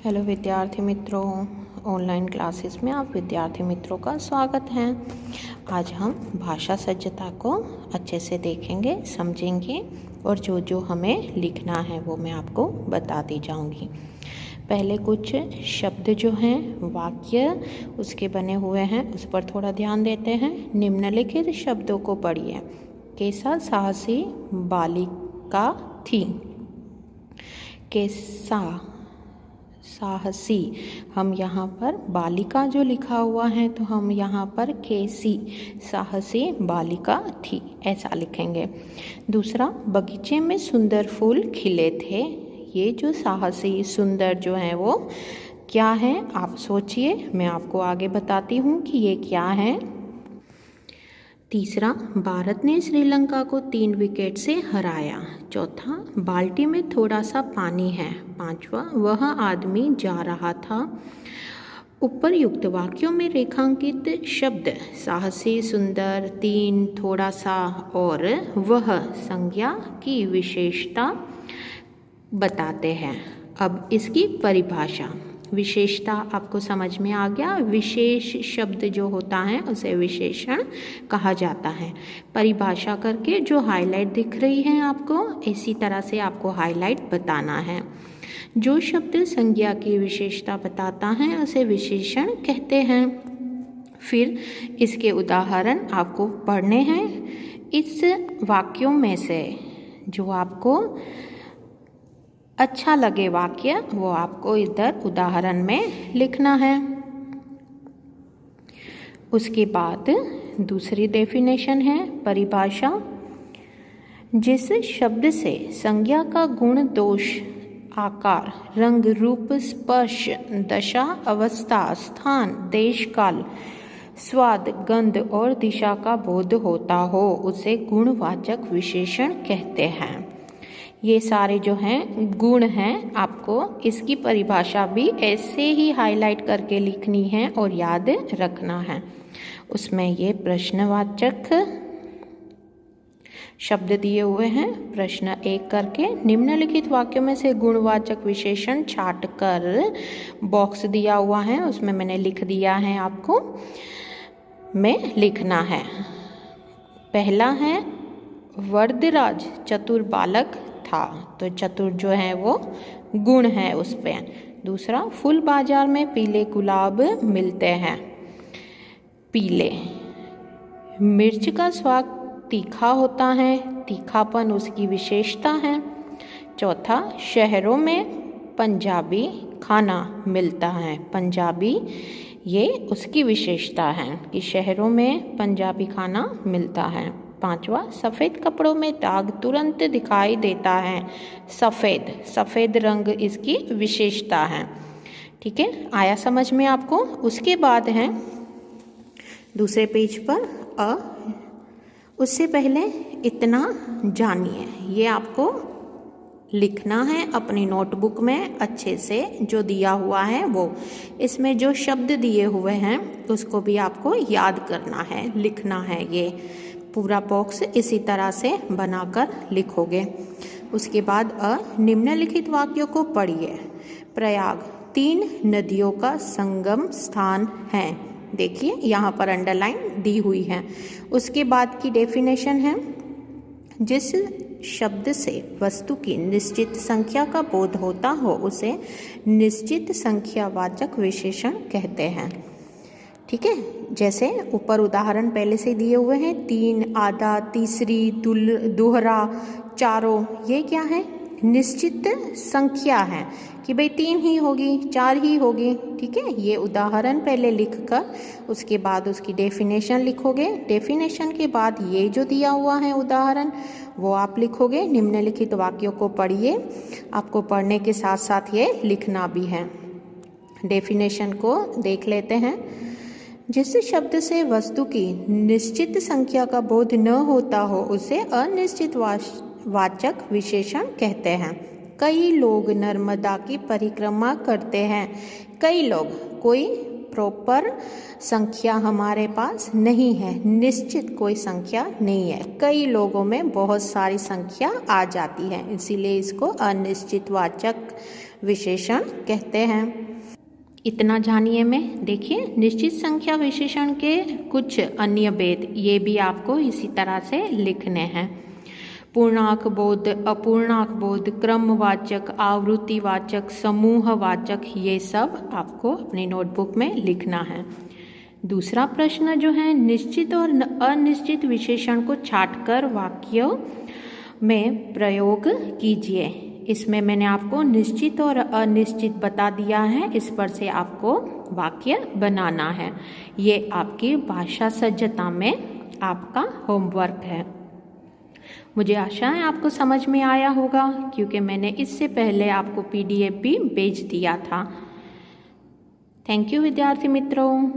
Hello विद्यार्थी मित्रों, online classes में आप विद्यार्थी मित्रों का स्वागत है। आज हम भाषा सज्जता को अच्छे से देखेंगे, समझेंगे और जो जो हमें लिखना है वो मैं आपको बताती जाऊंगी। पहले कुछ शब्द जो हैं, वाक्य उसके बने हुए हैं, उस पर थोड़ा ध्यान देते हैं। निम्नलिखित शब्दों को पढ़िए। कैसा साहसी बालिका थी। कैसा साहसी, हम यहाँ पर बालिका जो लिखा हुआ है तो हम यहाँ पर कैसी साहसी बालिका थी ऐसा लिखेंगे। दूसरा, बगीचे में सुंदर फूल खिले थे। ये जो साहसी सुंदर जो है वो क्या है, आप सोचिए, मैं आपको आगे बताती हूँ कि ये क्या है। तीसरा, भारत ने श्रीलंका को 3 विकेट से हराया। चौथा, बाल्टी में थोड़ा सा पानी है। पांचवा, वह आदमी जा रहा था। उपरयुक्त वाक्यों में रेखांकित शब्द साहसी, सुंदर, 3, थोड़ा सा और वह संज्ञा की विशेषता बताते हैं। अब इसकी परिभाषा। विशेषता आपको समझ में आ गया। विशेष शब्द जो होता है उसे विशेषण कहा जाता है। परिभाषा करके जो हाईलाइट दिख रही है आपको, इसी तरह से आपको हाईलाइट बताना है। जो शब्द संज्ञा की विशेषता बताता है उसे विशेषण कहते हैं। फिर इसके उदाहरण आपको पढ़ने हैं। इस वाक्यों में से जो आपको अच्छा लगे वाक्य वो आपको इधर उदाहरण में लिखना है। उसके बाद दूसरी डेफिनेशन है परिभाषा। जिस शब्द से संज्ञा का गुण, दोष, आकार, रंग, रूप, स्पर्श, दशा, अवस्था, स्थान, देश, काल, स्वाद, गंध और दिशा का बोध होता हो उसे गुणवाचक विशेषण कहते हैं। ये सारे जो हैं गुण हैं, आपको इसकी परिभाषा भी ऐसे ही हाईलाइट करके लिखनी है और याद रखना है। उसमें ये प्रश्नवाचक शब्द दिए हुए हैं। प्रश्न 1 करके निम्नलिखित वाक्यों में से गुणवाचक विशेषण छांट कर बॉक्स दिया हुआ है, उसमें मैंने लिख दिया है, आपको में लिखना है। पहला है वरदराज चतुर बालक था, तो चतुर जो है वो गुण है उस पे। दूसरा, फूल बाजार में पीले गुलाब मिलते हैं। पीले। मिर्च का स्वाद तीखा होता है, तीखापन उसकी विशेषता है। चौथा, शहरों में पंजाबी खाना मिलता है। पंजाबी ये उसकी विशेषता है कि शहरों में पंजाबी खाना मिलता है। पांचवा, सफ़ेद कपड़ों में दाग तुरंत दिखाई देता है। सफ़ेद, सफ़ेद रंग इसकी विशेषता है। ठीक है, आया समझ में आपको। उसके बाद है दूसरे पेज पर उससे पहले इतना जानिए, ये आपको लिखना है अपनी नोटबुक में अच्छे से, जो दिया हुआ है वो। इसमें जो शब्द दिए हुए हैं उसको भी आपको याद करना है, लिखना है। ये पूरा बॉक्स इसी तरह से बनाकर लिखोगे। उसके बाद निम्नलिखित वाक्यों को पढ़िए। प्रयाग 3 नदियों का संगम स्थान है। देखिए यहाँ पर अंडरलाइन दी हुई है। उसके बाद की डेफिनेशन है, जिस शब्द से वस्तु की निश्चित संख्या का बोध होता हो उसे निश्चित संख्यावाचक विशेषण कहते हैं। ठीक है, जैसे ऊपर उदाहरण पहले से दिए हुए हैं। 3, आधा, तीसरी, दोहरा, चारों, ये क्या है, निश्चित संख्या है कि भाई 3 ही होगी, 4 ही होगी। ठीक है, ये उदाहरण पहले लिखकर उसके बाद उसकी डेफिनेशन लिखोगे। डेफिनेशन के बाद ये जो दिया हुआ है उदाहरण वो आप लिखोगे। निम्नलिखित वाक्यों को पढ़िए, आपको पढ़ने के साथ साथ ये लिखना भी है। डेफिनेशन को देख लेते हैं। जिस शब्द से वस्तु की निश्चित संख्या का बोध न होता हो उसे अनिश्चित वाचक विशेषण कहते हैं। कई लोग नर्मदा की परिक्रमा करते हैं। कई लोग, कोई प्रॉपर संख्या हमारे पास नहीं है, निश्चित कोई संख्या नहीं है। कई लोगों में बहुत सारी संख्या आ जाती है, इसीलिए इसको अनिश्चितवाचक विशेषण कहते हैं। इतना जानिए में। देखिए, निश्चित संख्या विशेषण के कुछ अन्य भेद ये भी आपको इसी तरह से लिखने हैं। पूर्णांक बोध, अपूर्णांक बोध, क्रमवाचक, आवृत्तिवाचक, समूहवाचक, ये सब आपको अपनी नोटबुक में लिखना है। दूसरा प्रश्न जो है, निश्चित और अनिश्चित विशेषण को छांटकर वाक्यों में प्रयोग कीजिए। इसमें मैंने आपको निश्चित और अनिश्चित बता दिया है, इस पर से आपको वाक्य बनाना है। ये आपकी भाषा सज्जता में आपका होमवर्क है। मुझे आशा है आपको समझ में आया होगा, क्योंकि मैंने इससे पहले आपको PDF भी भेज दिया था। थैंक यू विद्यार्थी मित्रों।